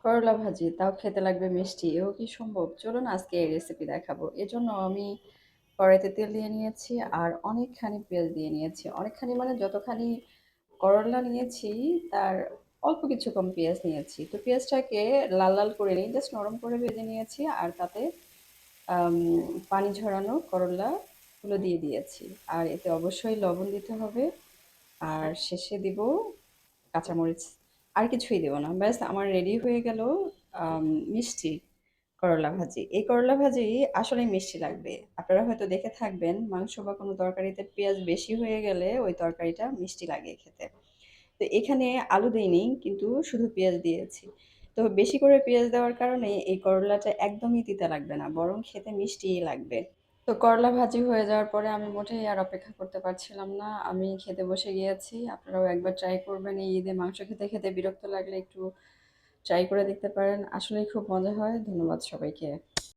করলা ভাজি, তাও খেতে লাগবে মিষ্টি। এও কি সম্ভব? চলুন আজকে এই রেসিপি দেখাবো। এজন্য আমি কড়াইতে তেল দিয়ে নিয়েছি আর অনেকখানি পেঁয়াজ দিয়ে নিয়েছি। অনেকখানি মানে যতখানি করলা নিয়েছি তার অল্প কিছু কম পেঁয়াজ নিয়েছি। তো পেঁয়াজটাকে লাল লাল করে নিই, জাস্ট নরম করে ভেজে নিয়েছি আর তাতে আম পানি ঝরানো করলাগুলো দিয়ে দিয়েছি। আর এতে অবশ্যই লবণ দিতে হবে। আর শেষে দিব কাঁচামরিচ। আর কিছুই দেব না। ব্যাস আমার রেডি হয়ে গেল আম মিষ্টি করলা ভাজি। এই করলা ভাজি আসলেই মিষ্টি লাগবে। আপনারা হয়তো দেখে থাকবেন মাংস বা কোনো তরকারিতে পেঁয়াজ বেশি হয়ে গেলে ওই তরকারিটা মিষ্টি লাগে খেতে। তো এখানে আলু দেইনি কিন্তু শুধু পেঁয়াজ দিয়েছি। তো বেশি করে পেঁয়াজ দেওয়ার কারণে এই করলাটা একদমই তিতা লাগবে না, বরং খেতে মিষ্টিই লাগবে। তো করলা ভাজি হয়ে যাওয়ার পরে আমি মোটেই আর অপেক্ষা করতে পারছিলাম না। আমি খেতে বসে গিয়েছি। আপনারাও একবার ট্রাই করবেন। এই ঈদে মাংস খেতে খেতে বিরক্ত লাগলে একটু ট্রাই করে দেখতে পারেন। আসলেই খুব মজা হয়। ধন্যবাদ সবাইকে।